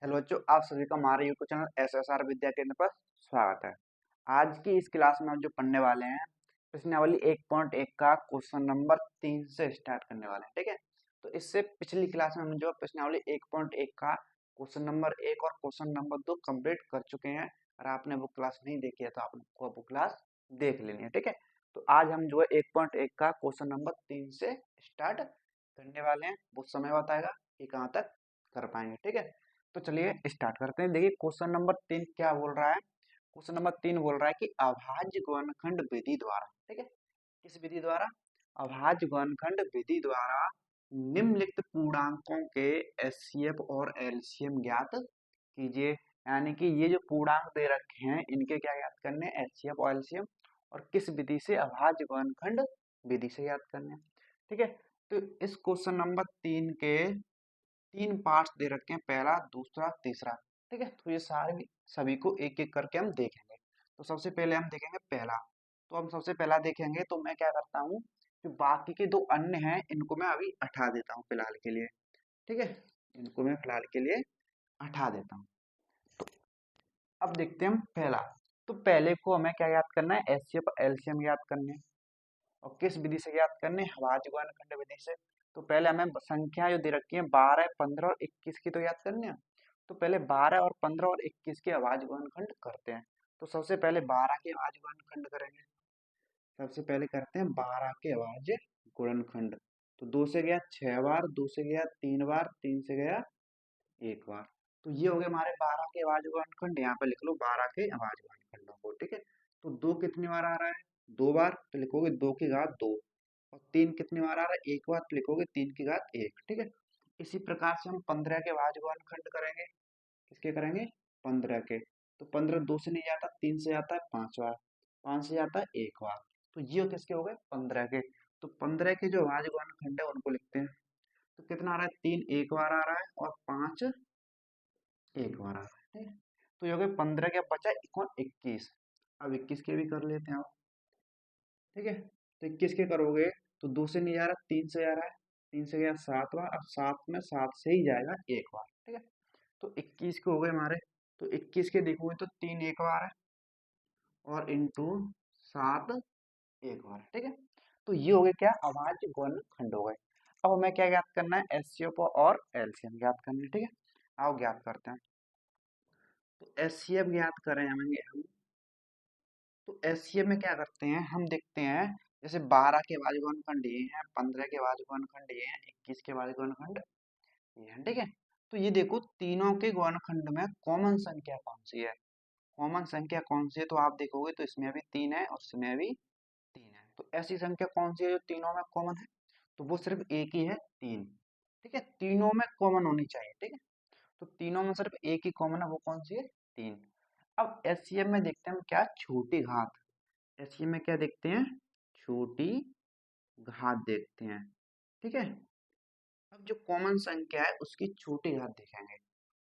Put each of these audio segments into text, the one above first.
Hello बच्चों, आप सभी का हमारे यूट्यूब चैनल एसएसआर विद्या केंद्र पर स्वागत है। आज की इस क्लास में हम जो पढ़ने वाले हैं, प्रश्नावली 1.1 का क्वेश्चन नंबर 3 से स्टार्ट करने वाले हैं। ठीक है, तो इससे पिछली क्लास में हम जो प्रश्नावली 1.1 का क्वेश्चन नंबर 1 और क्वेश्चन नंबर 2 कंप्लीट कर चुके हैं। और आपने वो क्लास नहीं देखी है तो आपको वो क्लास देख लेनी है। ठीक है, तो आज हम जो है 1.1 का क्वेश्चन नंबर 3 से स्टार्ट करने वाले हैं। वो समय बताएगा कि कहाँ तक कर पाएंगे। ठीक है, तो चलिए स्टार्ट करते हैं। देखिए क्वेश्चन नंबर 3 क्या बोल रहा है। क्वेश्चन नंबर 3 बोल रहा है कि अभाज्य गुणनखंड विधि द्वारा, ठीक है, किस विधि द्वारा, अभाज्य गुणनखंड विधि द्वारा निम्नलिखित पूर्णांकों के एचसीएफ और एलसीएम ज्ञात कीजिए। यानी कि ये जो पूर्णांक दे रखे हैं इनके क्या ज्ञात करने हैं, एचसीएफ और एलसीएम, और किस विधि से, अभाज्य गुणनखंड विधि से ज्ञात करने हैं। ठीक है, तो इस क्वेश्चन नंबर 3 के 3 पार्ट्स दे रखे हैं, पहला, दूसरा, तीसरा। ठीक है, तो ये सारे सभी को एक एक करके हम देखेंगे। तो सबसे पहले हम देखेंगे पहला। तो हम सबसे पहला देखेंगे तो मैं क्या करता हूँ, जो बाकी के दो अन्य हैं इनको मैं अभी हटा देता हूँ फिलहाल के लिए। ठीक है, इनको मैं फिलहाल के लिए हटा देता हूँ। अब देखते हैं हम पहला। तो पहले को हमें क्या याद करना है, एचसीएफ एलसीएम याद करने हैं। और किस विधि से ज्ञात करने, अभाज्य गुणनखंड विधि से। तो पहले हमें संख्या जो दे रखी है 12, 15 और 21 की तो याद करनी है। तो पहले 12 और 15 और 21 के अभाज्य गुणनखंड करते हैं। तो सबसे पहले 12 के अभाज्य गुणनखंड करेंगे। सबसे पहले करते हैं 12 के अभाज्य गुणनखंड। तो 2 से गया 6 बार, 2 से गया 3 बार, 3 से गया 1 बार। तो ये हो गए हमारे 12 के अभाज्य गुणनखंड। यहाँ पे लिख लो 12 के अभाज्य गुणनखंडों को। ठीक है, तो 2 कितनी बार आ रहा है, 2 बार, तो लिखोगे 2 की घात 2। और 3 कितनी बार आ रहा है, 1 बार, तो लिखोगे 3 की घात 1। ठीक है, इसी प्रकार से हम 15 के अभाज्य गुणनखंड करेंगे। किसके करेंगे, 15 के। तो 15 2 से नहीं जाता, 3 से जाता है 5 बार, 5 से जाता है 1 बार। तो ये किसके हो गए, 15 के। तो 15 के जो अभाज्य गुणनखंड है उनको लिखते हैं। तो कितना आ रहा है, 3 1 बार आ रहा है और 5 1 बार आ रहा है। ठीक है, तो ये हो गए 15 के। अब बचा कौन, 21। अब 21 के भी कर लेते हैं आप। ठीक है, तो 21 के करोगे तो 2 से नहीं जा रहा, 3 से जा रहा है, 3 से गया 7 बार, अब 7 में 7 से ही जाएगा 1 बार। ठीक है, तो 21 के हो गए हमारे। तो 21 के देखोगे तो 3 1 बार है और इंटू 7 1 बार। ठीक है, तो ये हो गए क्या, अभाज्य गुणनखंड हो गए। अब हमें क्या ज्ञात करना है, एचसीएफ और एलसीएम ज्ञात करना है। ठीक है, आओ ज्ञात करते हैं। तो एचसीएफ ज्ञात करें हम। तो एचसीएफ में क्या करते हैं, हम देखते हैं जैसे 12 के अभाज्य गुणनखंड ये हैं, 15 के अभाज्य गुणनखंड ये हैं, 21 के अभाज्य गुणनखंड ये हैं। ठीक है, तो ये देखो तीनों के गुणनखंड में कॉमन संख्या कौन सी है, कॉमन संख्या कौन सी है, तो आप देखोगे तो इसमें भी 3 है और इसमें भी 3 है। तो ऐसी संख्या कौन सी है जो तीनों में कॉमन है, तो वो सिर्फ एक ही है, 3। ठीक है, तीनों में कॉमन होनी चाहिए। ठीक है, तो तीनों में सिर्फ एक ही कॉमन है, वो कौन सी है, 3। अब एचसीएफ में देखते हैं हम क्या, छोटी घात। एचसीएफ में क्या देखते हैं, छोटी घात देखते हैं। ठीक है, अब जो कॉमन संख्या है उसकी छोटी घात देखेंगे।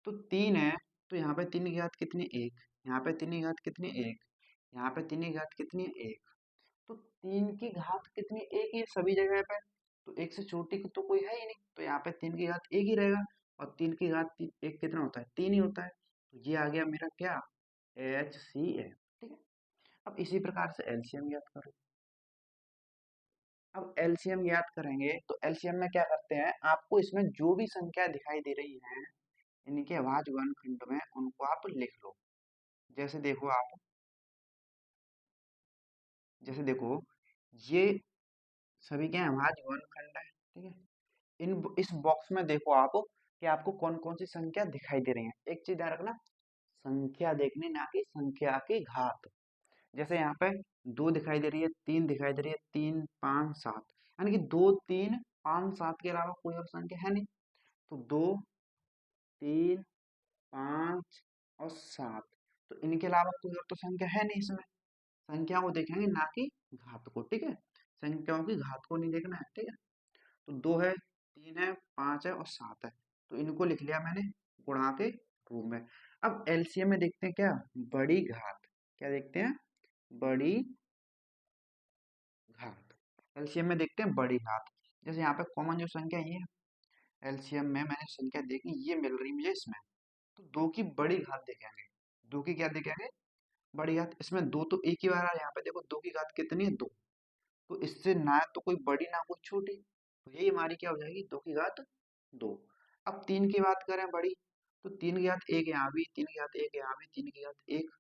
तो 3 है, तो यहाँ पे 3 की घात कितनी, 1। यहाँ पे 3 की घात कितनी, 1। यहाँ पे 3 की घात कितनी, 1। तो 3 की घात कितनी, 1 ही है सभी जगह पे। तो 1 से छोटी की तो कोई है ही नहीं, तो यहाँ पे 3 की घात 1 ही रहेगा। और 3 की घात 1 कितना होता है, 3 ही होता है। तो ये आ गया मेरा क्या, एच सी एफ। ठीक है, अब इसी प्रकार से एलसीएम ज्ञात करो। अब एलसीएम ज्ञात करेंगे तो एलसीएम में क्या करते हैं, आपको इसमें जो भी संख्या दिखाई दे रही है इनके अभाज्य गुणनखंड में उनको आप लिख लो। जैसे देखो आप, जैसे देखो ये सभी के अभाज्य गुणनखंड है। ठीक है, इन इस बॉक्स में देखो आप कि आपको कौन कौन सी संख्या दिखाई दे रही है। एक चीज ध्यान रखना, संख्या देखनी ना कि संख्या की घात। जैसे यहाँ पे 2 दिखाई दे रही है, 3 दिखाई दे रही है, 3 5 7, यानी कि 2 3 5 7 के अलावा कोई और संख्या है नहीं। तो 2 3 5 और 7, तो इनके अलावा कोई और तो संख्या है नहीं इसमें। संख्या को देखेंगे ना कि घात को। ठीक है, संख्याओं की घात को नहीं देखना है। ठीक है, तो 2 है, 3 है, 5 है और 7 है, तो इनको लिख लिया मैंने गुणा के रूप में। अब एलसीएम में देखते हैं क्या, बड़ी घात। क्या देखते हैं, बड़ी घात। एलसीएम में देखते हैं बड़ी घात। जैसे यहाँ पे कॉमन जो संख्या ये है, एलसीएम में मैंने संख्या देखी, ये मिल रही मुझे इसमें, तो 2 की बड़ी घात देखेंगे। 2 की क्या देखेंगे? बड़ी घात। इसमें 2 तो एक ही बार आ, यहाँ पे देखो 2 की घात कितनी है? 2। तो इससे ना तो कोई बड़ी ना कोई छोटी, तो यही हमारी क्या हो जाएगी? 2 की घात 2। अब 3 की बात करें बड़ी, तो 3 की घात 1 यहाँ भी, 3 की घात 1 यहाँ भी, 3 की घात 1।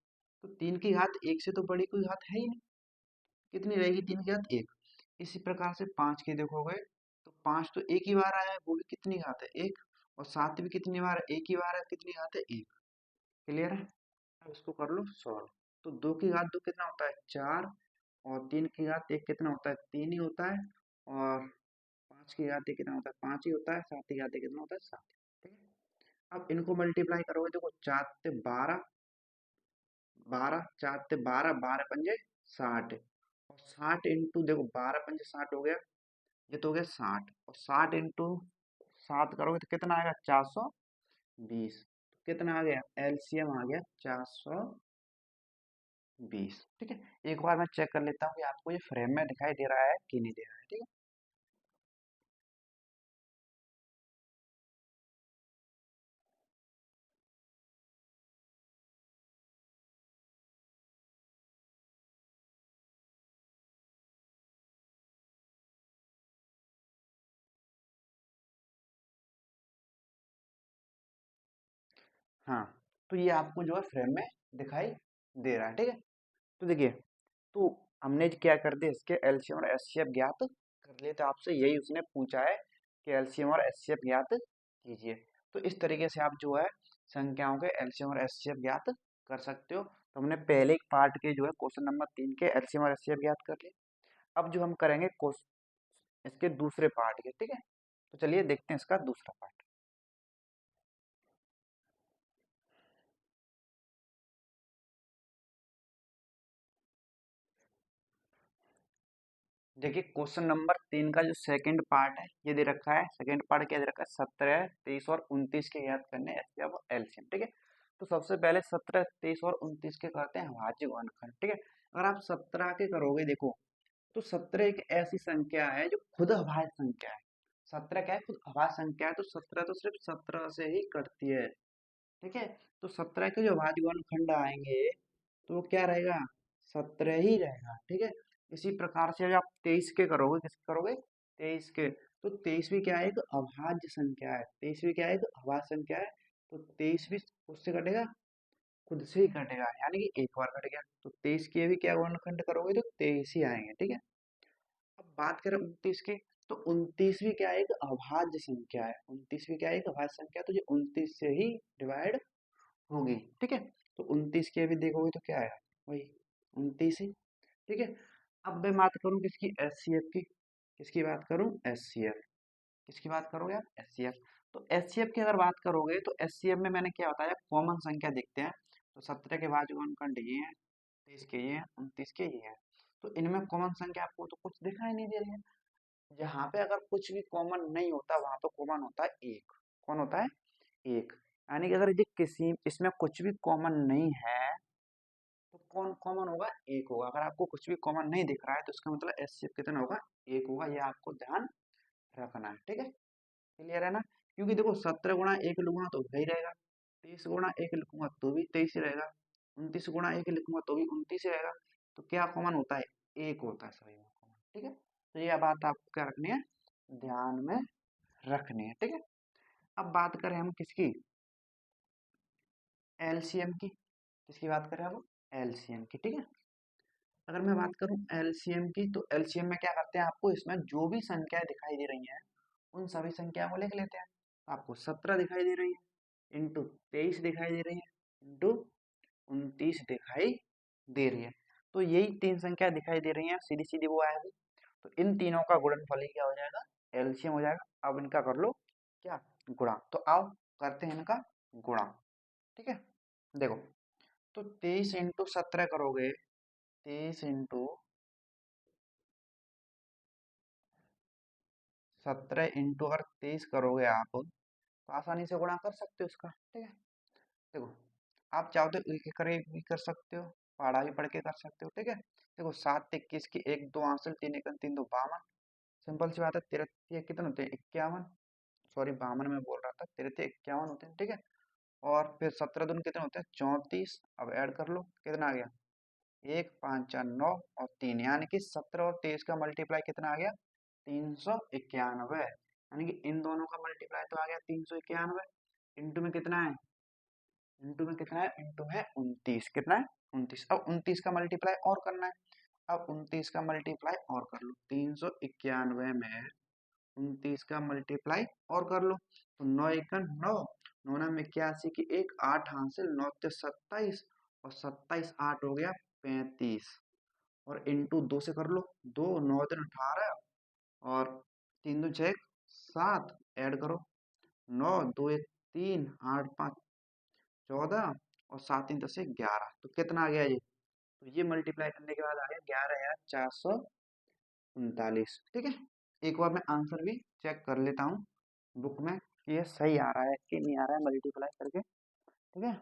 तो 3 की घात 1 से तो बड़ी कोई घात है ही नहीं। कितनी रहेगी? 3 की घात 1। इसी प्रकार से 5 की देखोगे तो 5 तो एक ही बार आया है, वो भी कितनी घात है? 1। और 7 भी कितनी बार है? एक ही बार है, कितनी घात है? 1। क्लियर है? अब इसको कर लो सॉल्व। तो 2 की घात 2 कितना होता है? 4। और 3 की घात 1 कितना होता है? 3 ही होता है। और 5 की घात 1 कितना होता है? 5 ही होता है। 7 की घात 1 कितना होता है? 7। ठीक है। अब इनको मल्टीप्लाई करोगे, देखो 4 से 12, 12 4 से 12, 12 पंजे 60। और 60 इंटू देखो 12 पंजे 60 हो गया, ये तो हो गया 60। और 60 इंटू 7 करोगे तो कितना आएगा? 420। कितना आ गया? एलसीएम आ गया 420। ठीक है। एक बार मैं चेक कर लेता हूँ कि आपको ये फ्रेम में दिखाई दे रहा है कि नहीं दे रहा है। ठीक है। हाँ, तो ये आपको जो है फ्रेम में दिखाई दे रहा है। ठीक है। तो देखिए, तो हमने क्या कर दिया, इसके एलसीएम और एचसीएफ ज्ञात कर लिए। तो आपसे यही उसने पूछा है कि एलसीएम और एचसीएफ ज्ञात कीजिए। तो इस तरीके से आप जो है संख्याओं के एलसीएम और एचसीएफ ज्ञात कर सकते हो। तो हमने पहले एक पार्ट के जो है क्वेश्चन नंबर 3 के एलसीएम और एचसीएफ ज्ञात कर लिए। अब जो हम करेंगे इसके दूसरे पार्ट के। ठीक है। तो चलिए देखते हैं इसका दूसरा पार्ट। देखिए क्वेश्चन नंबर 3 का जो सेकंड पार्ट है ये दे रखा है। सेकंड पार्ट क्या दे रखा है? 17, 23 और 29 के याद करने एचसीएफ और एलसीएम। ठीक है। तो सबसे पहले 17, 23 और 29 के करते हैं भाज्य गुणनखंड। ठीक है। अगर आप 17 के करोगे, देखो तो 17 एक ऐसी संख्या है जो खुद अभाज्य संख्या है। 17 क्या है? खुद अभाज्य संख्या है। तो 17 तो सिर्फ 17 से ही कटती है। ठीक है। तो 17 के जो अभाज्य गुणनखंड आएंगे तो वो क्या रहेगा? 17 ही रहेगा। ठीक है। इसी प्रकार से अगर आप 23 के करोगे, किसके करोगे? 23 के। तो 23 भी क्या है? एक अभाज्य संख्या है। 23 भी क्या है? एक अभाज्य संख्या है। तो 23 भी उससे कटेगा, खुद से ही कटेगा, यानी कि एक बार कट गया। तो 23 के भी क्या गुणनखंड करोगे तो 23 ही आएंगे। ठीक है। अब बात करें 29 की, तो 29 भी क्या है? एक अभाज्य संख्या है। 29 भी क्या है? एक अभाज्य संख्या है। तो ये 29 से ही डिवाइड होगी। ठीक है। तो 29 के भी देखोगे तो क्या है? वही 29 ही। ठीक है। अब मैं बात करूं किसकी? एचसीएफ की। किसकी बात करूं? एचसीएफ। किसकी बात करोगे आप? एचसीएफ। तो एचसीएफ की अगर बात करोगे तो एचसीएफ में मैंने क्या बताया? कॉमन संख्या देखते हैं। तो 17 के बाद जो अंकन ये है, 23 के ये है, 29 के ये है। तो इनमें कॉमन संख्या आपको तो कुछ दिखाई नहीं दे रही है। जहाँ पे अगर कुछ भी कॉमन नहीं होता वहां पे कॉमन होता है एक। कौन होता है? एक। यानी कि अगर ये किसी इसमें कुछ भी कॉमन नहीं है तो कौन कॉमन होगा? एक होगा। अगर आपको कुछ भी कॉमन नहीं दिख रहा है तो इसका मतलब एचसीएफ कितना होगा? एक होगा। ये आपको ध्यान रखना है। ठीक है। क्लियर है ना? क्योंकि देखो 17 गुणा एक लिखूंगा तो वही रहेगा, 23 गुणा एक लिखूंगा तो भी 23 ही रहेगा, 29 गुणा एक लिखूंगा तो भी 29 ही रहेगा। तो क्या कॉमन होता है? एक होता है सभी में कॉमन। ठीक है। तो ये बात आपको क्या रखनी है? ध्यान में रखनी है। ठीक है। अब बात करें हम किसकी? एलसीएम की। किसकी बात करें अब? एलसीएम की। ठीक है। अगर मैं बात करूं एलसीएम की, तो एलसीएम में क्या करते हैं? आपको इसमें जो भी संख्याएं दिखाई दे रही हैं उन सभी संख्याओं को लिख लेते हैं। आपको 17 दिखाई दे रही है इंटू 23 दिखाई दे रही है इंटू 29 दिखाई दे रही है। तो यही तीन संख्या दिखाई दे रही है, सीधी सीधी वो आएगी। तो इन तीनों का गुणनफल ही क्या हो जाएगा? एलसीएम हो जाएगा। अब इनका कर लो क्या? गुणा। तो आओ करते हैं इनका गुणा। ठीक है। देखो, तो 23 इंटू 17 करोगे, 23 इंटू 17 इंटू अगर 23 करोगे आप तो आसानी से गुणा कर सकते हो इसका। ठीक है। देखो, आप चाहो तो एक एक करके भी कर सकते हो, पढ़ा भी पढ़ के कर सकते हो। ठीक है। देखो 7 21 की 1 2 हासिल, 3 1 3 2 52। सिंपल सी बात है। 13 कितने होते हैं? 51। सॉरी 52 में बोल रहा था, 13 51 होते हैं। ठीक है। और फिर 17 दूनी कितने होते हैं 34। अब ऐड कर लो कितना आ गया 1 5 4 9 और 3, यानी कि 17 और 23 का मल्टीप्लाई कितना आ गया 391। यानी कि इन दोनों का मल्टीप्लाई तो आ गया 391। इंटू में कितना है, इंटू में कितना है, इंटू है 29, कितना है 29। अब 29 का मल्टीप्लाई और करना है। अब 29 का मल्टीप्लाई और कर लो 391 में 29 का मल्टीप्लाई और कर लो तो 9 एकन 9, 9 नाम 81 की एक 8 हासिल 9 ते 27 और 27 8 हो गया 35 और इंटू 2 से कर लो 2 9 दिन 18 और 3 दो 6 7 ऐड करो 9 2 1 3 8 5 14 और 7 3 10 11, तो कितना आ गया ये, तो ये मल्टीप्लाई करने के बाद आ गया 11,439। ठीक है, एक बार मैं आंसर भी चेक कर लेता हूँ बुक में कि ये सही आ रहा है कि नहीं आ रहा है मल्टीप्लाई करके। ठीक है,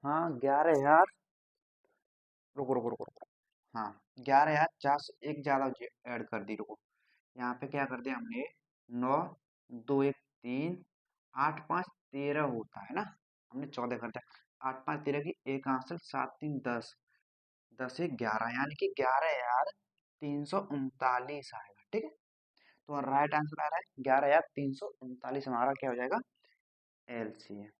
हाँ 11,000, रुको रुको रुको रुको, हाँ 11,400 एक ज्यादा ऐड कर दी, रुको यहाँ पे क्या कर दिया हमने 9 2 1 3 8 5 13 होता है ना, हमने 14 कर दिया 8 5 13 की एक हासिल 7 3 10 10 1 11, यानी कि 11,339 आएगा। ठीक है, तो राइट आंसर आ रहा है 11,339, हमारा क्या हो जाएगा एलसीएम।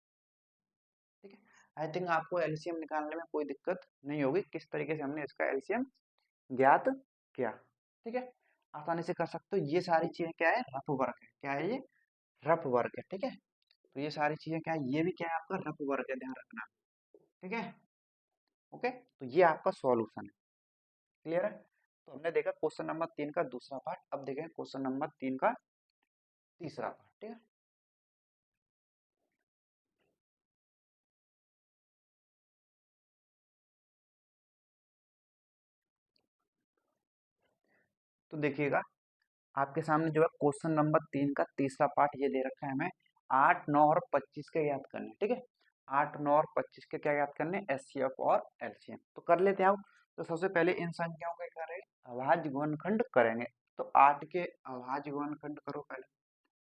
ठीक है, आई थिंक आपको एलसीएम निकालने में कोई दिक्कत नहीं होगी, किस तरीके से हमने इसका एलसीएम ज्ञात किया। ठीक है, आसानी से कर सकते हो। ये सारी चीजें क्या है रफ वर्क है, क्या है ये रफ वर्क है। ठीक है, तो ये सारी चीजें क्या है, ये भी क्या है आपका रफ वर्क है, ध्यान रखना। ठीक है, ओके, तो ये आपका सॉल्यूशन है। क्लियर है, तो हमने देखा क्वेश्चन नंबर 3 का दूसरा पार्ट, अब देखें क्वेश्चन नंबर 3 का तीसरा पार्ट। ठीक है, तो देखिएगा आपके सामने जो है क्वेश्चन नंबर 3 का तीसरा पार्ट ये दे रखा है हमें 8 9 और 25 के याद करने। ठीक है, 8 9 और 25 के क्या याद करने, एचसीएफ और एलसीएम, तो कर लेते हैं आप। तो सबसे पहले इन संख्याओं के करें अभाज्य गुणनखंड करेंगे, तो 8 के अभाज्य गुणनखंड करो पहले,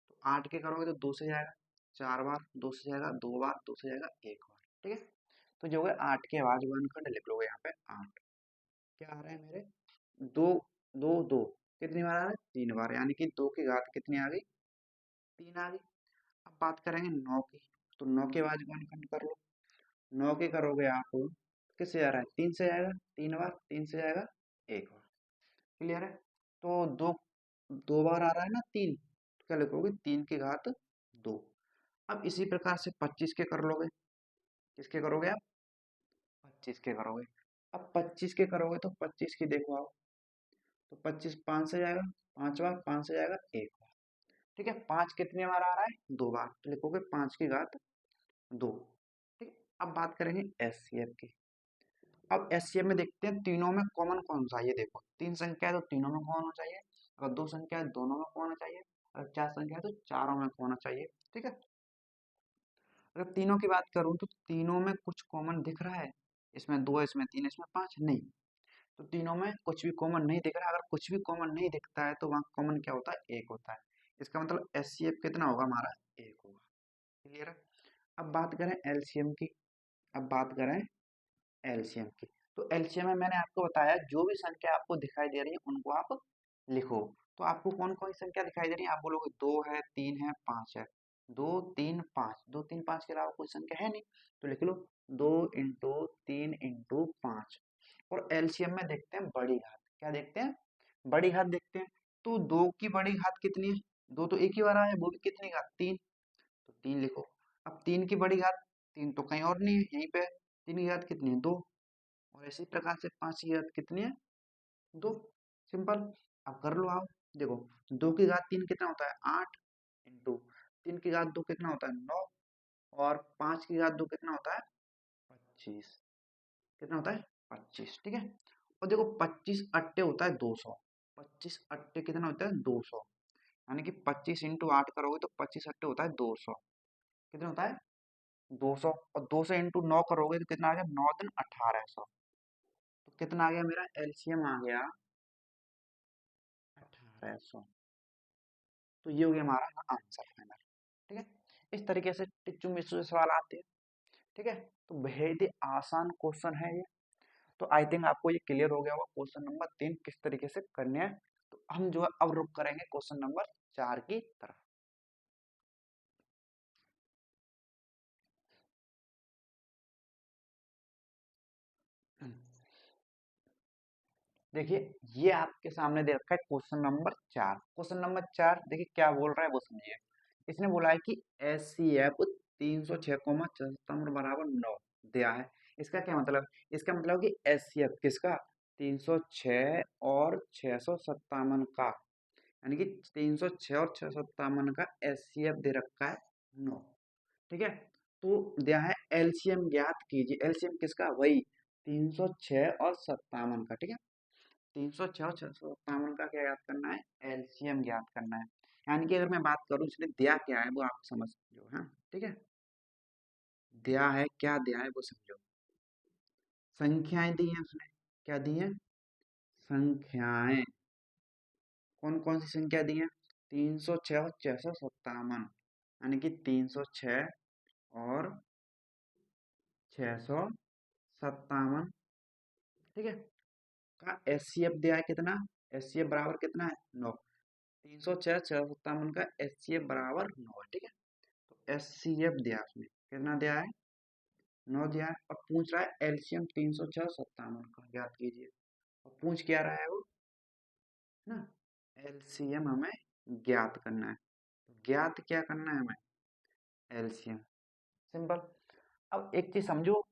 तो 8 के करोगे तो 2 से जाएगा 4 बार, 2 से जाएगा 2 बार, 2 से जाएगा 1 बार। ठीक है, तो जो है 8 के अभाज्य गुणनखंड लिख लोगे यहाँ पे 8, क्या आ रहा है मेरे 2 2 2, कितनी बार आ रहा है 3 बार, यानी कि 2 की घात कितनी आ गई 3 आ गई। अब बात करेंगे 9 की, तो 9 के बाद गुणनखंड कर लो, 9 के करोगे आप किससे जा रहा है 3 से जाएगा 3 बार, 3 से जाएगा 1 बार। क्लियर है, तो दो बार आ रहा है ना 3, तो क्या लिखोगे 3 की घात 2। अब इसी प्रकार से 25 के कर लोगे, किसके करोगे आप 25 के करोगे। अब 25 के करोगे तो 25 की देखो आप, तो 25 5 से जाएगा 5 बार, 5 से जाएगा 1 बार। ठीक है, 5 कितने बार आ रहा है 2 बार, तो लिखोगे 5 की घात 2। ठीक है, अब बात करेंगे एचसीएफ की। अब एचसीएफ में देखते हैं तीनों में कॉमन कौन सा है, ये देखो 3 संख्या है तो तीनों में कौन होना चाहिए, अगर 2 संख्या है दोनों में कौन होना चाहिए, अगर 4 संख्या है तो चारों में कौन होना चाहिए। ठीक है, अगर तीनों की बात करूं तो तीनों में कुछ कॉमन दिख रहा है, इसमें 2 इसमें 3 इसमें 5 नहीं, तो तीनों में कुछ भी कॉमन नहीं दिख रहा है। अगर कुछ भी कॉमन नहीं दिखता है तो वहाँ कॉमन क्या होता है 1 होता है, इसका मतलब एचसीएफ कितना होगा हमारा 1 होगा। क्लियर है, अब बात करें एलसीएम की, अब बात करें एलसीएम की, तो एलसीएम में मैंने आपको बताया जो भी संख्या आपको दिखाई दे रही है उनको आप लिखो। तो आपको कौन कौन सी संख्या दिखाई दे रही है, आप बोलोगे 2 है 3 है 5 है, 2 3 5, 2 3 5 के अलावा कोई संख्या है नहीं, तो लिख लो 2 इंटू 3 इंटू 5। और एलसीएम में देखते हैं बड़ी घात, क्या देखते हैं बड़ी घात देखते हैं, तो 2 की बड़ी घात कितनी है, 2 तो एक ही बार आया है, वो भी कितनी घात 3, तो 3 लिखो। अब 3 की बड़ी घात 3 तो कहीं और नहीं है यहीं पे है, 3 की घात कितनी है 2, और इसी प्रकार से 5 की घात कितनी है 2, सिंपल। अब कर लो आप, देखो 2 की घात 3 कितना होता है 8 इंटू 3 की घात 2 कितना होता है 9 और 5 की घात 2 कितना होता है 25, कितना होता है 25। ठीक है, और देखो 25 अट्टे होता है 200, 25 अट्टे कितना होता है 200, यानी कि 25 इंटू 8 करोगे तो 25 अट्टे होता है 200, कितना होता है 200, और 200 इंटू 9 करोगे तो कितना आ गया 9 दिन 1800, तो कितना आ गया मेरा एलसीएम आ गया 1800। तो ये हो गया हमारा आंसर फाइनल। ठीक है। इस तरीके से टिच्चू मिच्चू से सवाल आते हैं। ठीक है, तो बेहद ही आसान क्वेश्चन है ये। तो आई थिंक आपको ये क्लियर हो गया होगा क्वेश्चन नंबर 3 किस तरीके से करने हैं। तो हम जो है अब रुक करेंगे क्वेश्चन नंबर 4 की तरफ। देखिए, ये आपके सामने दे रखा है क्वेश्चन नंबर 4। क्वेश्चन नंबर 4 देखिए क्या बोल रहा है वो समझिए। इसने बोला है कि एचसीएफ 306,74 बराबर 9 दिया है। इसका क्या मतलब, इसका मतलब कि एचसीएफ किसका 306 और 657 का, यानी कि 306 और 657 का एचसीएफ दे रखा है 9। ठीक है, तो दिया है एलसीएम ज्ञात कीजिए। एलसीएम किसका, वही 306 और 57 का। ठीक है, 306 और 657 का क्या ज्ञात करना है, एलसीएम ज्ञात करना है। यानी कि अगर मैं बात करूं इसने दिया क्या है वो आप समझ लो। हाँ ठीक है, दिया है क्या, दिया है वो समझो। संख्याएं दी हैं उसने, क्या दी हैं, संख्याएं। कौन कौन सी संख्या दी है, 306 और 657, यानी कि 306 और 657। ठीक है, का एचसीएफ दिया है कितना, एचसीएफ बराबर कितना है 9। 306 657 का एचसीएफ बराबर 9 है। ठीक है, तो एचसीएफ दिया उसने कितना दिया है, 9 दिया है। और पूछ रहा है एलसीएम 306 और 57 का ज्ञात कीजिए। और पूछ क्या रहा है वो ना, एलसीएम हमें ज्ञात करना है। तो ज्ञात क्या करना है हमें, एलसीएम। सिंपल। अब एक चीज समझो,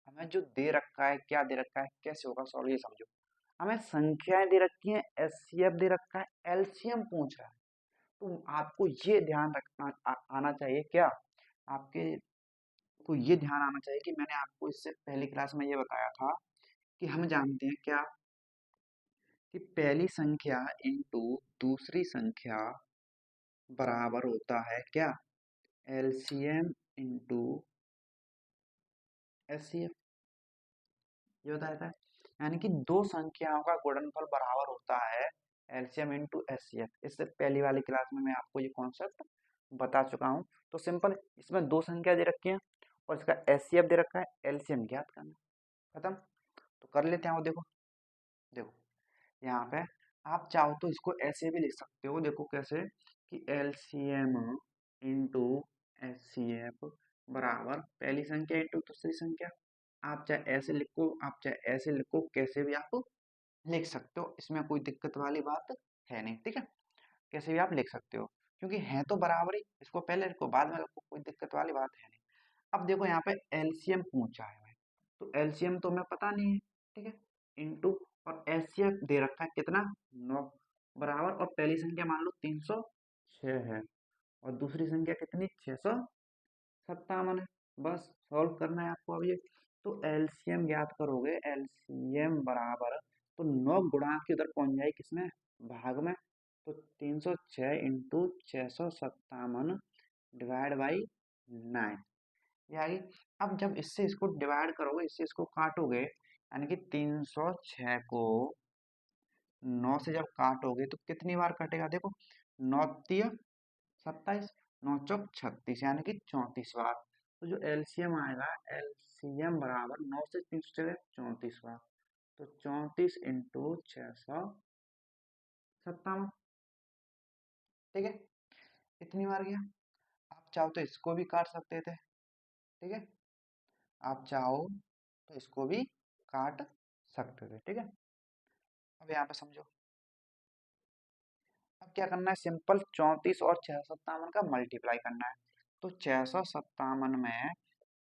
हमें जो दे रखा है, क्या दे रखा है, कैसे होगा सॉल्व, ये समझो। हमें संख्याएं दे रखी हैं, एचसीएफ दे रखा है, एलसीएम पूछ रहा है। तो आपको ये ध्यान रखना आना चाहिए क्या, आपके को ये ध्यान आना चाहिए कि मैंने आपको इससे पहली क्लास में ये बताया था कि हम जानते हैं क्या, कि पहली संख्या इनटू दूसरी संख्या बराबर होता है क्या, एलसीएम इनटू एचसीएफ। ये बताया था, यानी कि दो संख्याओं का गुणनफल बराबर होता है एलसीएम इनटू एचसीएफ। इससे पहली वाली क्लास में मैं आपको ये कॉन्सेप्ट बता चुका हूँ। तो सिंपल, इसमें दो संख्या दे रखी है और इसका एचसीएफ दे रखा है, एलसीएम ज्ञात करना, खत्म। तो कर लेते हैं वो, देखो देखो यहाँ पे आप चाहो तो इसको ऐसे भी लिख सकते हो, देखो कैसे, कि एलसीएम इंटू एचसीएफ बराबर पहली संख्या इंटू दूसरी संख्या। आप चाहे ऐसे लिखो, आप चाहे ऐसे लिखो, कैसे भी आप लिख सकते हो, इसमें कोई दिक्कत वाली बात है नहीं। ठीक है, कैसे भी आप लिख सकते हो, क्योंकि है तो बराबर ही, इसको पहले लिखो बाद में लिखो, कोई दिक्कत वाली बात है नहीं। अब देखो यहाँ पे एलसीएम पूछा है हमें, तो एलसीएम तो हमें पता नहीं है। ठीक है, इनटू और एचसीएफ दे रखा है कितना 9 बराबर, और पहली संख्या मान लो 306 है और दूसरी संख्या कितनी 657 है। बस सॉल्व करना है आपको अब ये। तो एलसीएम ज्ञात करोगे, एलसीएम बराबर, तो 9 गुणा के उधर पहुंच जाए किसमें, भाग में। तो 306 इंटू 657 डिवाइड बाई 9 ये आएगी। अब जब इससे इसको डिवाइड करोगे, इससे इसको काटोगे, यानी कि 306 को 9 से जब काटोगे तो कितनी बार कटेगा, देखो 9 तिया 27, 9 चौक 36, यानी कि 34 बार। तो जो एलसीएम आएगा, एलसीएम बराबर 9 से 3 चले 34 बार, तो 34 इंटू 657। ठीक है, इतनी बार गया। आप चाहो तो इसको भी काट सकते थे। ठीक है, आप चाहो तो इसको भी काट सकते थे। ठीक है, अब यहाँ पे समझो, अब क्या करना है, सिंपल 34 और 657 का मल्टीप्लाई करना है। तो 657 में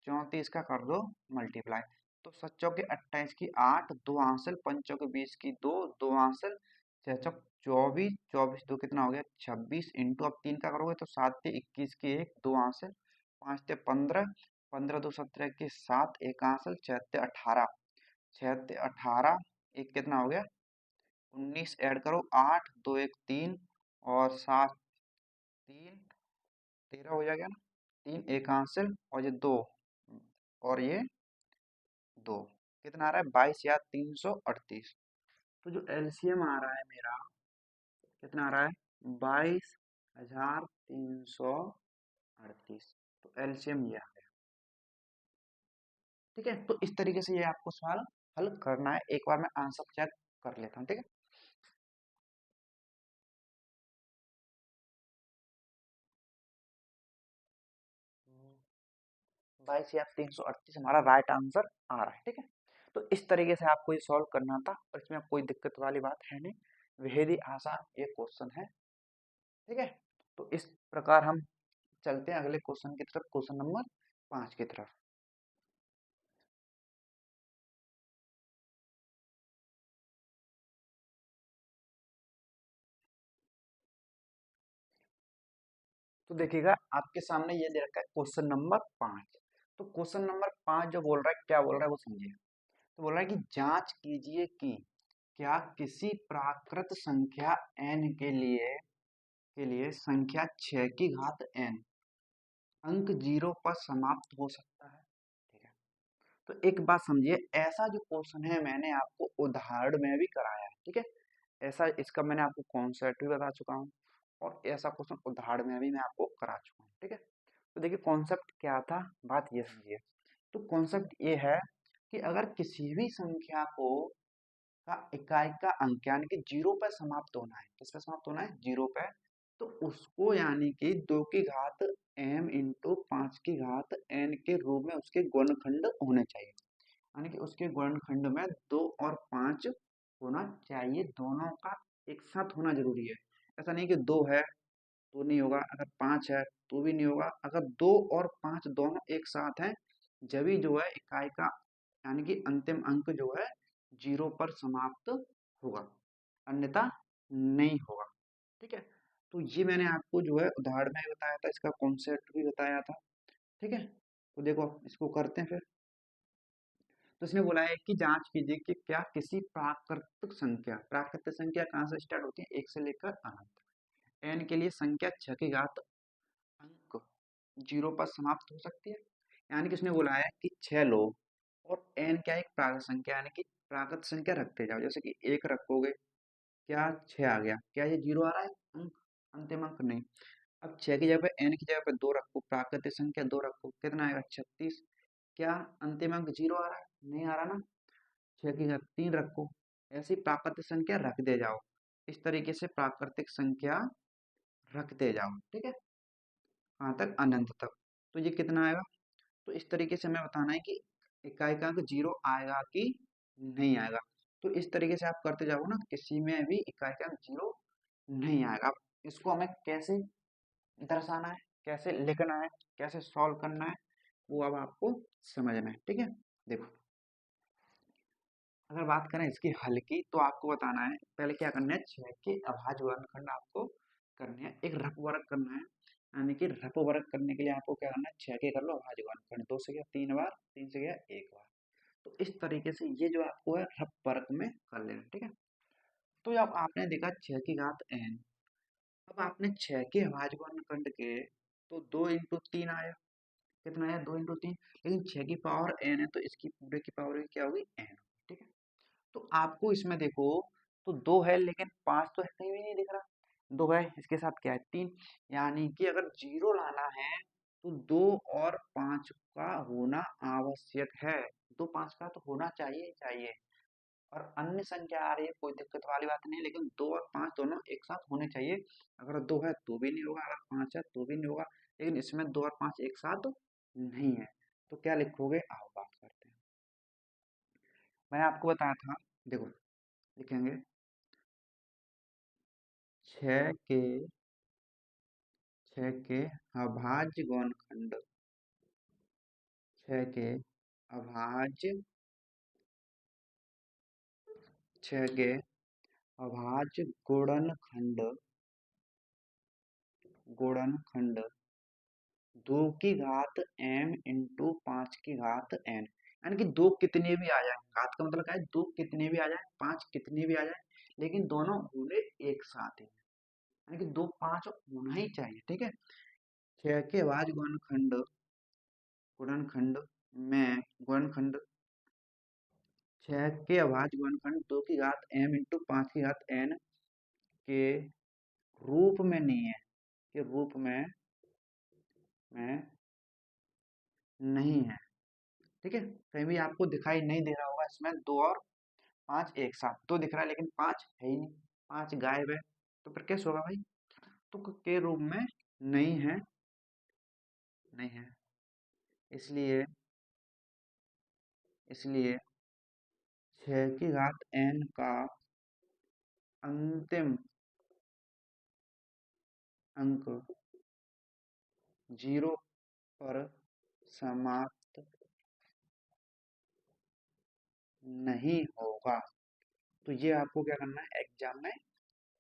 34 का कर दो मल्टीप्लाई, तो 7 चौके 28 की 8, 2 आंसर, 5 चौके 20 की 2, 2 आंसर, 6 चौक 24, 24 दो कितना हो गया 26, इंटू अब 3 का करोगे तो 7 पे 21 की 1, 2 आंसर, 5 ते 15, 15 दो 17 की 7, 1 आंसर, 6 ते 18, 6 ते 18, एक कितना हो गया 19, ऐड करो 8, 2 1 3 और 7 3 13 हो जाएगा ना, 3 एक आंसर और ये 2 और ये 2, कितना आ रहा है 22 या 338। तो जो एलसीएम आ रहा है मेरा, कितना आ रहा है 22,338। 38। तो एलसीएम ये आ गया। ठीक है, तो इस तरीके से ये आपको सवाल हल करना है। एक बार मैं आंसर चेक कर लेता हूँ। ठीक है, बाईस या 338 हमारा राइट आंसर आ रहा है। ठीक है, तो इस तरीके से आपको ये सॉल्व करना था और इसमें कोई दिक्कत वाली बात है नहीं, बेहद ही आसान ये क्वेश्चन है। ठीक है, तो इस प्रकार हम चलते हैं अगले क्वेश्चन की तरफ, क्वेश्चन नंबर 5 की तरफ। तो देखिएगा आपके सामने ये दे रखा है क्वेश्चन नंबर 5। तो क्वेश्चन नंबर 5 जो बोल रहा है, क्या बोल रहा है वो समझिए। तो बोल रहा है कि जांच कीजिए कि क्या किसी प्राकृत संख्या n के लिए संख्या 6 की घात n अंक 0 पर समाप्त हो सकता है। ठीक है, तो एक बात समझिए, ऐसा जो क्वेश्चन है मैंने आपको उदाहरण में भी कराया है। ठीक है, ऐसा इसका मैंने आपको कॉन्सेप्ट भी बता चुका हूँ और ऐसा क्वेश्चन उदाहरण में भी मैं आपको करा चुका हूँ। ठीक है, तो देखिए कॉन्सेप्ट क्या था, बात ये समझिए। तो कॉन्सेप्ट ये है कि अगर किसी भी संख्या को का इकाई का अंक यानी कि 0 पे समाप्त होना है, किस पे समाप्त होना है, 0 पे, तो उसको यानी कि 2 की घात m इंटू 5 की घात n के रूप में उसके गुणनखंड होने चाहिए। यानी कि उसके गुणनखंड में 2 और 5 होना चाहिए, दोनों का एक साथ होना जरूरी है। ऐसा नहीं कि 2 है तो नहीं होगा, अगर 5 है तो भी नहीं होगा। अगर 2 और 5 दोनों एक साथ हैं, जब भी जो है इकाई का यानी कि अंतिम अंक जो है 0 पर समाप्त होगा, अन्यथा नहीं होगा। ठीक है, तो ये मैंने आपको जो है उदाहरण में ही बताया था, इसका कॉन्सेप्ट भी बताया था। ठीक है, तो देखो इसको करते हैं फिर। तो इसने बोला है कि जांच कीजिए कि क्या किसी प्राकृतिक संख्या कहाँ से स्टार्ट होती है, एक से लेकर अनंत, एन के लिए संख्या 6 की घात अंक 0 पर समाप्त हो सकती है। यानी कि उसने बोला है कि 6 लो और एन क्या है, एक प्राकृत संख्या, यानी कि प्राकृत संख्या रखते जाओ। जैसे कि 1 रखोगे, क्या 6 आ गया, क्या ये 0 आ रहा है अंक, अंतिम अंक नहीं। अब 6 की जगह पे, एन की जगह पे 2 रखो, प्राकृतिक संख्या 2 रखो, कितना आएगा 36। क्या अंतिम अंक 0 आ रहा है, नहीं आ रहा ना। 6 की जगह 3 रखो, ऐसी प्राकृतिक संख्या रख दे जाओ। इस तरीके से प्राकृतिक संख्या रखते जाओ। ठीक है, कहाँ तक, अनंत तक। तो ये कितना आएगा, तो इस तरीके से हमें बताना है कि इकाई का अंक 0 आएगा कि नहीं आएगा। तो इस तरीके से आप करते जाओ ना, किसी में भी इकाई का अंक 0 नहीं आएगा। अब इसको हमें कैसे दर्शाना है, कैसे लिखना है, कैसे सॉल्व करना है, वो अब आपको समझना है। ठीक है, देखो अगर बात करें इसकी हल की, तो आपको बताना है पहले क्या करना है, 6 के अभाज्य वर्गखंड आपको करने हैं, एक रफ वर्ग करना है। यानी कि रफ वर्ग करने के लिए आपको क्या करना है, 6 के कर लो अभाज्य वर्गखंड, 2 से गया 3 बार, 3 से गया 1 बार। तो इस तरीके से ये जो आपको है रफ वर्ग में कर लेना। ठीक है, तो अब आपने देखा 6 की घात n, अब आपने 6 के अभाज्य वर्गखंड के, तो 2 इंटू 3 आया, कितना आया 2 इंटू 3, लेकिन 6 की पावर n है तो इसकी पूरे की पावर क्या होगी n। ठीक है, तो आपको इसमें देखो, तो 2 है लेकिन 5 तो है, कहीं भी नहीं दिख रहा। 2 है, इसके साथ क्या है 3, यानी कि अगर 0 लाना है तो 2 और 5 का होना आवश्यक है। 2 5 का तो होना चाहिए ही चाहिए। और अन्य संख्या आ रही है, कोई दिक्कत वाली बात नहीं, लेकिन 2 और 5 दोनों एक साथ होने चाहिए। अगर 2 है तो भी नहीं होगा, अगर 5 है तो भी नहीं होगा, लेकिन इसमें 2 और 5 एक साथ नहीं है। तो क्या लिखोगे, आओ बात करते हैं। मैंने आपको बताया था, देखो लिखेंगे 6 के 6 के अभाज्य गुणनखंड, 6 के अभाज्य 6 के अभाज्य गुणनखंड 2 की घात m इंटू 5 की घात n, यानी कि 2 कितने भी आ जाए, घात का मतलब क्या है, 2 कितने भी आ जाए, 5 कितने भी आ जाए, लेकिन दोनों होने एक साथ ही, यानी कि 2 5 होना ही चाहिए। ठीक है, 6 के अभाज्य गुणनखंड में गुणनखंड 6 के अभाज्य गुणनखंड 2 की घात m इंटू 5 की घात n के रूप में नहीं है, के रूप में में नहीं है। ठीक है, कहीं भी आपको दिखाई नहीं दे रहा होगा इसमें 2 और 5 एक साथ, 2 दिख रहा है लेकिन 5 है ही नहीं, 5 गायब है। तो फिर कैसे होगा भाई? तुक के रूप में नहीं है, नहीं है। इसलिए इसलिए 6 की घात n का अंतिम अंक 0 पर समाप्त नहीं होगा। तो ये आपको क्या करना है, एग्जाम में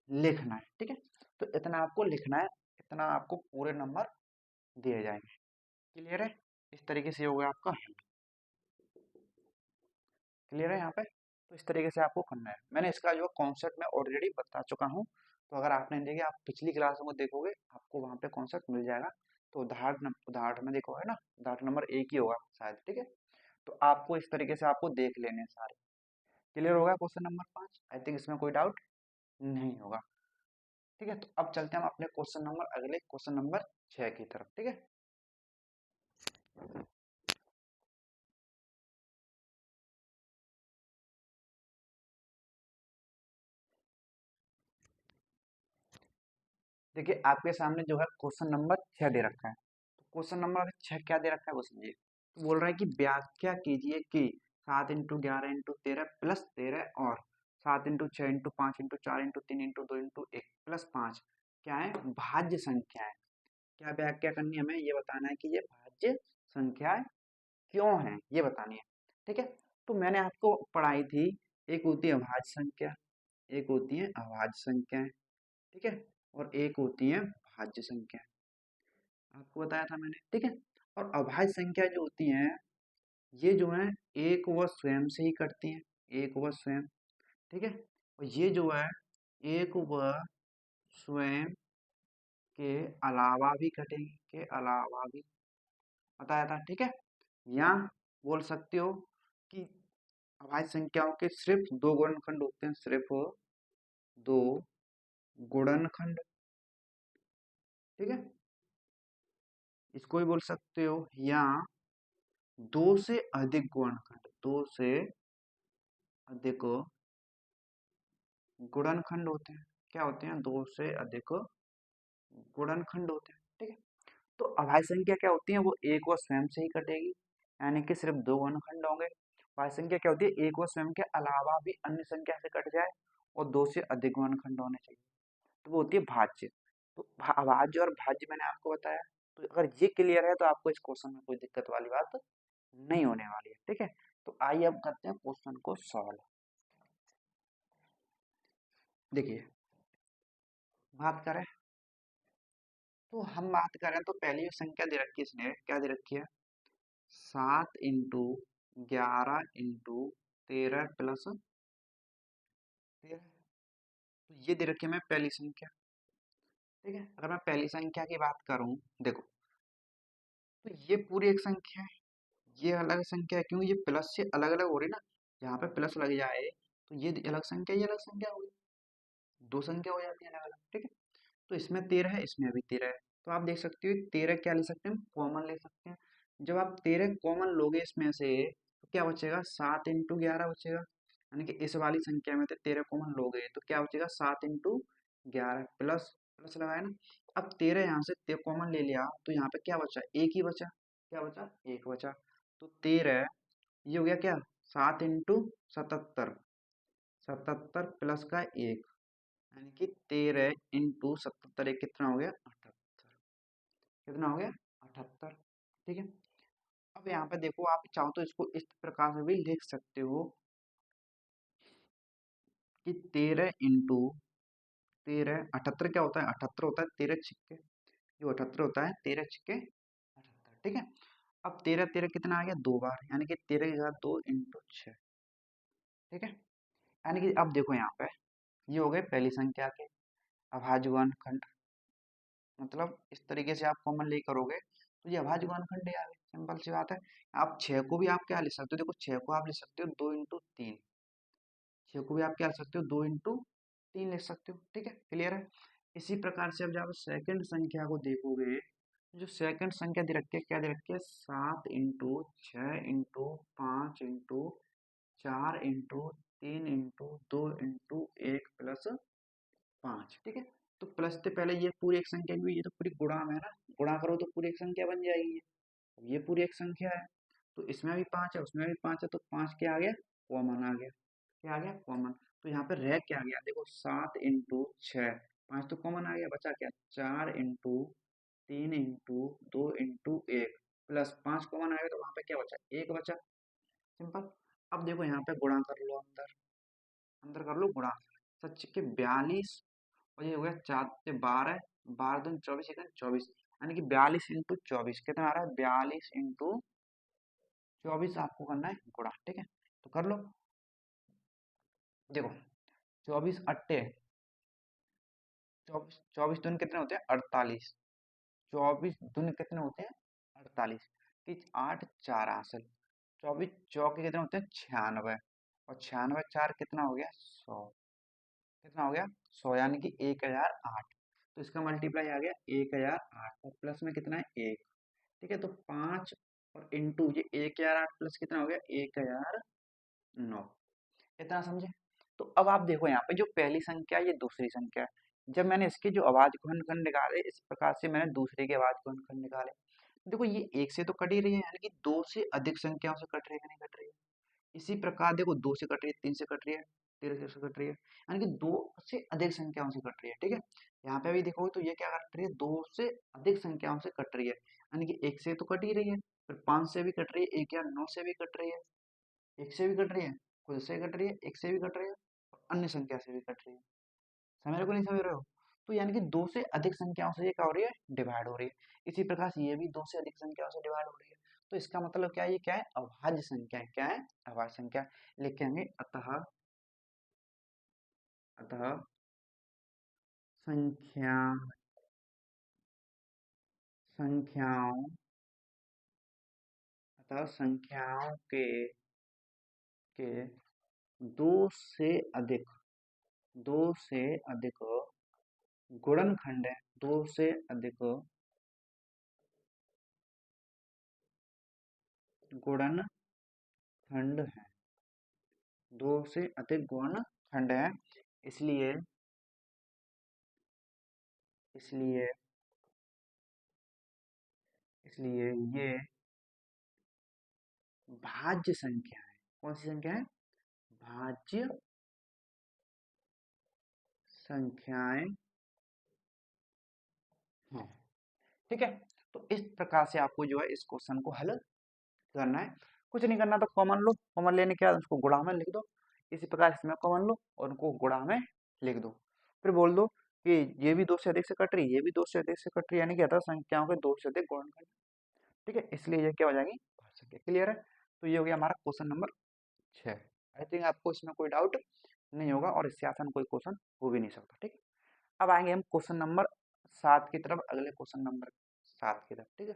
लिखना है। ठीक है, तो इतना आपको लिखना है, इतना आपको पूरे नंबर दिए जाएंगे। क्लियर है? इस तरीके से होगा आपका। क्लियर है यहाँ पे? तो इस तरीके से आपको करना है। मैंने इसका जो कॉन्सेप्ट मैं ऑलरेडी बता चुका हूँ, तो अगर आपने नहीं देखा, आप पिछली क्लासों को देखोगे, आपको वहाँ पे कॉन्सेप्ट मिल जाएगा। तो उदाहरण उदाहरण में देखोगे ना, उदाहरण नंबर 1 ही होगा शायद। ठीक है, तो आपको इस तरीके से आपको देख लेने हैं सारे। क्लियर होगा क्वेश्चन नंबर 5? आई थिंक इसमें कोई डाउट नहीं होगा। ठीक है, तो अब चलते हैं हम अपने क्वेश्चन नंबर अगले क्वेश्चन नंबर 6 की तरफ। ठीक है, देखिए आपके सामने जो है क्वेश्चन नंबर 6 दे रखा है। तो क्वेश्चन नंबर 6 क्या दे रखा है वो समझिए। तो बोल रहा है कि व्याख्या कीजिए कि 7 इंटू 11 इंटू 13 प्लस 13 और 7 into 6 into 5 into 4 into 3 into 2 into 1 plus 5 क्या है, भाज्य संख्या है। क्या व्याख्या करनी है, हमें ये बताना है कि ये भाज्य संख्याएं क्यों है, ये बतानी है। ठीक है, तो मैंने आपको पढ़ाई थी, एक होती है अभाज्य संख्या, एक होती है अभाज्य संख्या। ठीक है, और एक होती है भाज्य संख्या, आपको बताया था मैंने। ठीक है, और अभाज्य संख्या जो होती हैं, ये जो है एक व स्वयं से ही करती हैं, एक व स्वयं। ठीक है, और ये जो है एक व स्वयं के अलावा भी कटेंगे, के अलावा भी बताया था। ठीक है, या बोल सकते हो कि अभाज्य संख्याओं के सिर्फ 2 गुणनखंड होते हैं, सिर्फ 2 गुणनखंड। ठीक है, इसको भी बोल सकते हो, या 2 से अधिक गुणनखंड, 2 से अधिक गुणनखंड होते हैं। क्या होते हैं, 2 से अधिक गुणनखंड होते हैं। ठीक है, तो अभाज्य संख्या क्या होती है, वो एक व स्वयं से ही कटेगी, यानी कि सिर्फ 2 गुणनखंड होंगे। भाज्य संख्या क्या होती है, एक व स्वयं के अलावा भी अन्य संख्या से कट जाए और 2 से अधिक गुणनखंड होने चाहिए, तो वो होती है भाज्य। तो अभाज्य और भाज्य मैंने आपको बताया। तो अगर ये क्लियर है तो आपको इस क्वेश्चन में कोई दिक्कत वाली बात नहीं होने वाली है। ठीक है, तो आइए अब करते हैं क्वेश्चन को सॉल्व। देखिए, बात करें तो हम बात करें तो पहली जो संख्या दे रखी है, इसने क्या दे रखी है, 7 इंटू 11 इंटू 13 प्लस 13। तो ये दे रखी है मैं पहली संख्या। ठीक है, अगर मैं पहली संख्या की बात करूं, देखो, तो ये पूरी एक संख्या है, ये अलग संख्या है, क्योंकि ये प्लस से अलग अलग हो रही ना। यहाँ पे प्लस लग जाए तो ये अलग संख्या, ये अलग संख्या होगी, दो संख्या हो जाती है अलग अलग। ठीक है, तो इसमें 13 है, इसमें भी 13 है। तो आप देख सकते हो 13 क्या ले सकते हैं, कॉमन ले सकते हैं। जब आप 13 कॉमन लोगे इसमें से, तो क्या बचेगा, 7 इंटू 11 बचेगा। यानी कि इस वाली संख्या में तो 13 कॉमन लोगे तो क्या बचेगा, 7 इंटू 11 प्लस प्लस लगाया ना। अब 13 यहाँ से कॉमन ले लिया, तो यहाँ पे क्या बचा, एक ही बचा। क्या बचा, एक बचा। तो 13 ये हो गया क्या, 7 इंटू 77, 77 प्लस का एक, यानी कि 13 इंटू 77, एक कितना हो गया, 78। कितना हो गया, 78। ठीक है, अब यहाँ पे देखो, आप चाहो तो इसको इस प्रकार से भी लिख सकते हो कि 13 इंटू 13, 78 क्या होता है, 78 होता है 13 छिक्के, जो 78 होता है 13 छिक्के 78। ठीक है, अब 13 13 कितना आ गया, दो बार, यानी कि 13 के साथ 2 इंटू 6। ठीक है, यानी कि अब देखो यहाँ पे ये हो गए पहली संख्या के अभाज्य गुणनखंड। मतलब इस तरीके से आप कॉमन ले करोगे तो ये अभाज्य गुणनखंड ही आ गए, सिंपल सी बात है। आप 6 को भी आप क्या ले सकते हो, देखो 6 को आप ले सकते हो 2 इंटू 3, 6 को भी आप क्या ले सकते हो, 2 इंटू 3 ले सकते हो। ठीक है, क्लियर है। इसी प्रकार से अब जब सेकंड संख्या को देखोगे, जो सेकंड संख्या दे रखी है, क्या दे रखी है, 7 × 6 × 5 × 4 × 3 × 2 × 1 + 5, ठीक है। तो प्लस से पहले ये पूरी एक संख्या भी, ये तो पूरी गुणा में है ना, गुणा करो तो पूरी एक संख्या बन जाएगी ये। अब ये पूरी एक संख्या है, तो इसमें भी 5 है, उसमें भी 5 है, तो 5 क्या आ गया, कॉमन आ गया। क्या आ गया, कॉमन। तो यहाँ पे रह क्या गया, देखो 7 × 6, 5 तो कॉमन आ गया, बचा क्या, 4 × 3 × 2 × 1 + 5 कॉमन आ गया, तो वहां पे क्या बचा, 1 बचा। सिंपल। अब देखो यहाँ पे गुणा कर लो, अंदर अंदर कर लो गुणा। सच के 42, और ये हो गया 4 से 12, 12 दूनी 24, 24, यानी कि 42 × 24 कितना आ रहा है, 42 × 24 आपको करना है गुणा, ठीक है। तो कर लो, देखो 24 × 8 24, 24 दूनी कितने होते हैं, 48, 24 दूनी कितने होते हैं, 48, 8 4 हासिल, 24 चौके कितने होते हैं, 96, और 96 4 कितना हो गया, 100, कितना हो गया, 100, यानी कि 1008। तो इसका मल्टीप्लाई आ गया 1008, और प्लस में कितना है, 1, ठीक है। तो 5 और इंटू ये 1008 प्लस कितना हो गया, 1009। इतना समझे। तो अब आप देखो यहाँ पे जो पहली संख्या है, ये दूसरी संख्या है। जब मैंने इसके जो आवाज गुणनखंड निकाले, इस प्रकार से मैंने दूसरे के आवाज गुणनखंड निकाले। देखो ये एक से तो कट ही रही है, यानी कि दो से अधिक संख्याओं से कट रही है कि नहीं कट रही है। इसी प्रकार देखो 2 से कट रही है, 3 से कट रही है, 13 से कट रही है, यानी कि 2 से अधिक संख्याओं से कट रही है, ठीक है। यहाँ पे भी देखोगे तो ये क्या कट रही है, 2 से अधिक संख्याओं से कट रही है, यानी कि 1 से तो कट ही रही है, फिर 5 से भी कट रही है, 1 या 9 से भी कट रही है, 1 से भी कट रही है, खुद से कट रही है, 1 से भी कट रही है, और अन्य संख्या से भी कट रही है। समझ रहे हो कि नहीं समझ रहे हो। तो यानी कि 2 से अधिक संख्याओं से ये क्या हो रही है, डिवाइड हो रही है। इसी प्रकार से ये भी 2 से अधिक संख्याओं से डिवाइड हो रही है। तो इसका मतलब क्या है, ये क्या है, अभाज्य संख्या है। क्या है, अभाज्य संख्या। लिखेंगे अतः, अतः संख्या, संख्याओं, अतः संख्याओं के दो से अधिक गुणनखंड है, दो से अधिक गुणनखंड है, दो से अधिक गुणनखंड है। इसलिए इसलिए इसलिए ये भाज्य संख्या है। कौन सी संख्या है, भाज्य संख्याएं हैं, ठीक है। तो इस प्रकार से आपको जो है इस क्वेश्चन को हल करना है। कुछ नहीं करना, तो कॉमन लो, कॉमन लेने के बाद उसको गुणा में लिख दो। इसी प्रकार इसमें कॉमन लो और उनको गुणा में लिख दो। फिर बोल दो कि ये भी 2 से अधिक से कट रही है, ये भी 2 से अधिक से कट रही है, यानी कि अतः संख्याओं के 2 से अधिक गुणनखंड, ठीक है। इसलिए ये क्या हो जाएगी, भाज्य संख्या। क्लियर है। तो ये हो गया हमारा क्वेश्चन नंबर 6। आई थिंक आपको इसमें कोई डाउट नहीं होगा, और इससे आसान कोई क्वेश्चन हो भी नहीं सकता, ठीक है। अब आएंगे हम क्वेश्चन नंबर 7 की तरफ, अगले क्वेश्चन नंबर 7 की तरफ, ठीक है।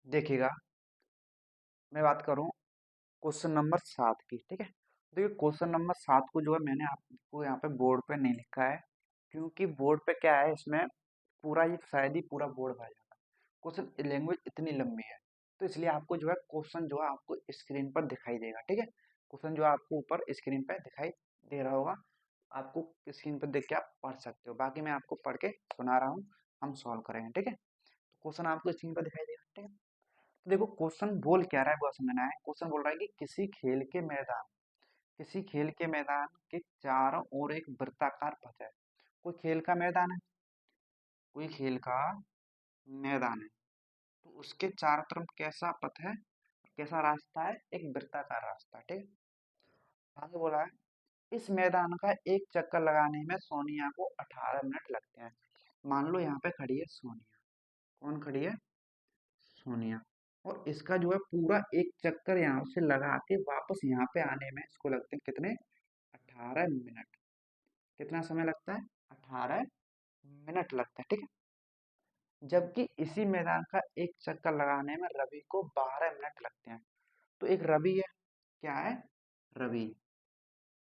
देखिएगा, मैं बात करूं क्वेश्चन नंबर 7 की, ठीक है। देखिए क्वेश्चन नंबर 7 को जो है मैंने आपको यहाँ पे बोर्ड पे नहीं लिखा है, क्योंकि बोर्ड पे क्या है, इसमें पूरा ये शायद ही पूरा बोर्ड भर जाता है। क्वेश्चन लैंग्वेज इतनी लंबी है, तो इसलिए आपको जो है क्वेश्चन जो है आपको स्क्रीन पर दिखाई देगा, ठीक है। क्वेश्चन जो है आपको ऊपर स्क्रीन पर दिखाई दे रहा होगा, आपको स्क्रीन पर देख के आप पढ़ सकते हो। बाकी मैं आपको पढ़ के सुना रहा हूँ, हम सॉल्व करेंगे, ठीक है। तो क्वेश्चन आपको स्क्रीन पर दिखाई देगा, ठीक है। तो देखो क्वेश्चन बोल क्या रहा है वो समझना है। क्वेश्चन बोल रहा है कि किसी खेल के मैदान के चारों ओर एक वृत्ताकार पथ है। कोई खेल का मैदान है, कोई खेल का मैदान है, तो उसके चारों तरफ कैसा पथ है, कैसा रास्ता है, एक वृत्ताकार रास्ता, ठीक है। आगे बोला है इस मैदान का एक चक्कर लगाने में सोनिया को 18 मिनट लगते हैं। मान लो यहाँ पे खड़ी है सोनिया। कौन खड़ी है, सोनिया। और इसका जो है पूरा एक चक्कर यहाँ से लगा के वापस यहाँ पे आने में इसको लगते हैं कितने, 18 मिनट। कितना समय लगता है, 18 मिनट लगता है, ठीक है। जबकि इसी मैदान का एक चक्कर लगाने में रवि को 12 मिनट लगते हैं। तो एक रवि है, क्या है, रवि।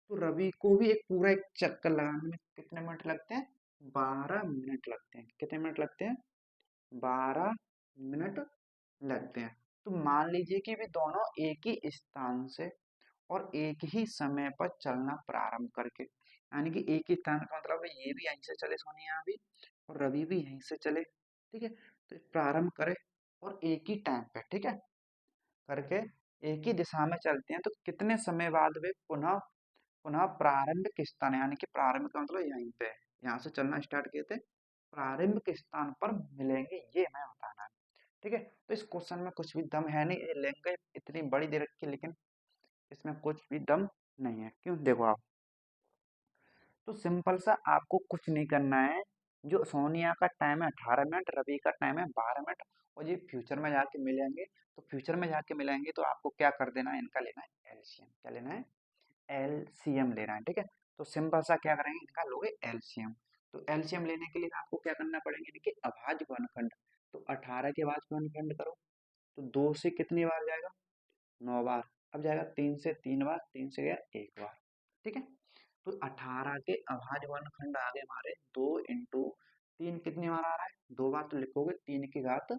तो रवि को भी एक चक्कर लगाने में कितने मिनट लगते हैं, 12 मिनट लगते हैं। कितने मिनट लगते हैं, 12 मिनट लगते हैं। तो मान लीजिए कि भी दोनों एक ही स्थान से और एक ही समय पर चलना प्रारंभ करके, यानी कि एक ही स्थान का मतलब है ये भी यहीं से चले सोनिया भी और रवि भी यहीं से चले, ठीक है। तो प्रारंभ करे और एक ही टाइम पे, ठीक है, करके एक ही दिशा में चलते हैं, तो कितने समय बाद वे पुनः पुनः प्रारंभिक स्थान, यानी कि प्रारंभिक का मतलब यहीं पे, यहाँ से चलना स्टार्ट किए थे, प्रारंभिक स्थान पर मिलेंगे, ये मैं बताना है, ठीक है। तो इस क्वेश्चन में कुछ भी दम है नहीं, ये लैंग्वेज इतनी बड़ी दे रखी है लेकिन इसमें कुछ भी दम नहीं है। क्यों, देखो आप, तो सिंपल सा आपको कुछ नहीं करना है। जो सोनिया का टाइम है 18 मिनट, रवि का टाइम है 12 मिनट, और ये फ्यूचर में जाके मिलेंगे। तो फ्यूचर में जाके मिलेंगे तो आपको क्या कर देना है, इनका लेना है एलसीएम। क्या लेना है, एलसीएम लेना है, ठीक है। तो सिंपल सा क्या करेंगे, इनका लोगे एलसीएम। तो एलसीएम लेने के लिए आपको क्या करना पड़ेगा, देखिए अभाज्य वर्गखंड। तो 18 के अभाज्य वर्गखंड करो, तो 2 से कितनी बार जाएगा, 9 बार। अब जाएगा 3 से 3 बार, 3 से गया 1 बार, ठीक है। तो 18 के अभाज्य वर्गखंड आ गए हमारे 2 × 3, कितनी बार आ रहा है, 2 बार, तो लिखोगे 3 की घात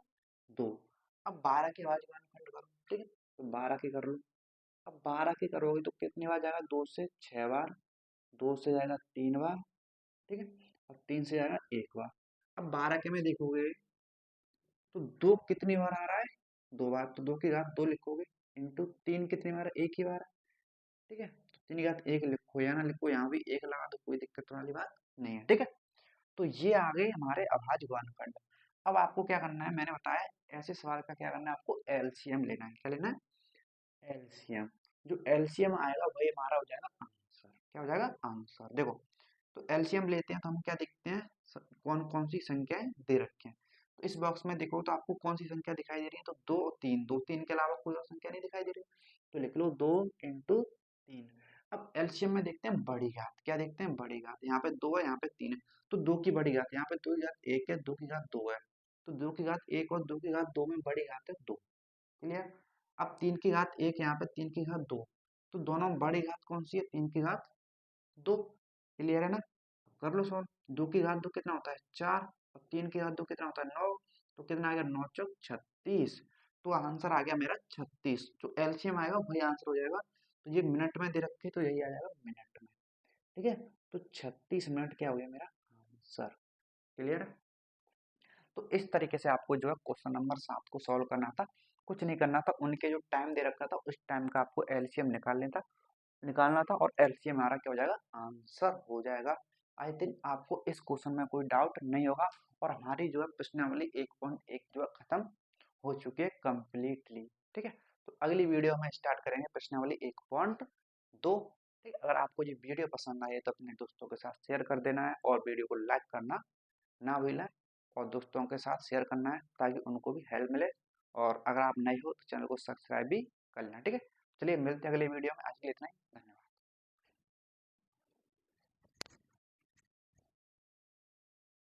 2। अब 12 के अभाज्य वर्गखंड करो, ठीक है, तो 12 के कर लो। अब 12 के करोगे तो कितनी बार जाएगा, 2 से 6 बार, 2 से जाएगा 3 बार, ठीक है, और 3 से जाएगा 1 बार। अब 12 के में देखोगे तो 2 कितनी बार आ रहा है, 2 बार, तो 2 की घात 2 लिखोगे, इंटू 3 कितनी बार है, 1 ही बार है, ठीक है। तो 3 की घात 1 लिखो या ना लिखो, यहाँ भी 1 लगा दो, कोई दिक्कत वाली बात नहीं है, ठीक है। तो ये आ गए हमारे अभाज्य वर्गखंड। अब आपको क्या करना है, मैंने बताया ऐसे सवाल का क्या करना है, आपको एलसीएम लेना है। क्या लेना है, एलसीएम। जो एलसीएम आएगा वही हमारा हो जाएगा आंसर। क्या हो जाएगा, आंसर। देखो, तो एलसीएम लेते हैं तो हम क्या देखते हैं, कौन कौन सी संख्याएं दे रखी हैं। तो इस बॉक्स में देखो तो आपको कौन सी संख्या दिखाई दे रही है, तो 2 और 3, 2 3 के अलावा कोई और संख्या नहीं दिखाई दे रही, तो लिख लो 2 × 3। अब एलसीएम में देखते हैं बड़ी घात, क्या देखते हैं, बड़ी घात। यहाँ पे 2 है, यहाँ पे 3 है, तो 2 की बड़ी घात, यहाँ पे 2 की घात 1 है, 2 की घात 2 है, तो 2 की घात 1 और 2 की घात 2 में बड़ी घात है 2, क्लियर। अब 3 की घात 1, यहाँ पे 3 की घात 2, तो दोनों में बड़ी घात कौन सी है, 3 की घात 2, क्लियर है ना। कर लो सॉल्व। 2 की घात 2 कितना होता है, 4, और 3 की घात 2 कितना होता है, 9, तो कितना आ गया, 9 चौक 36। तो आंसर आ गया मेरा 36। जो एलसीएम आएगा वही आंसर हो जाएगा। तो ये मिनट में दे रखे तो यही आ जाएगा मिनट में, ठीक है। तो 36 मिनट क्या हो गया मेरा आंसर, क्लियर है। तो इस तरीके से आपको जो है क्वेश्चन नंबर 7 को सॉल्व करना था। कुछ नहीं करना था, उनके जो टाइम दे रखा था उस टाइम का आपको एलसीएम निकालना था और एलसीएम हमारा क्या हो जाएगा, आंसर हो जाएगा। आई थिंक आपको इस क्वेश्चन में कोई डाउट नहीं होगा। और हमारी जो है प्रश्नावली 1.1 जो है खत्म हो चुकी है कम्प्लीटली, ठीक है। तो अगली वीडियो में स्टार्ट करेंगे प्रश्नावली 1.2, ठीक है। अगर आपको ये वीडियो पसंद आए तो अपने दोस्तों के साथ शेयर कर देना है और वीडियो को लाइक करना ना भूलें, और दोस्तों के साथ शेयर करना है ताकि उनको भी हेल्प मिले। और अगर आप नए हो तो चैनल को सब्सक्राइब भी कर लेना, ठीक है। चलिए मिलते हैं अगले वीडियो में, आज के लिए इतना ही, धन्यवाद।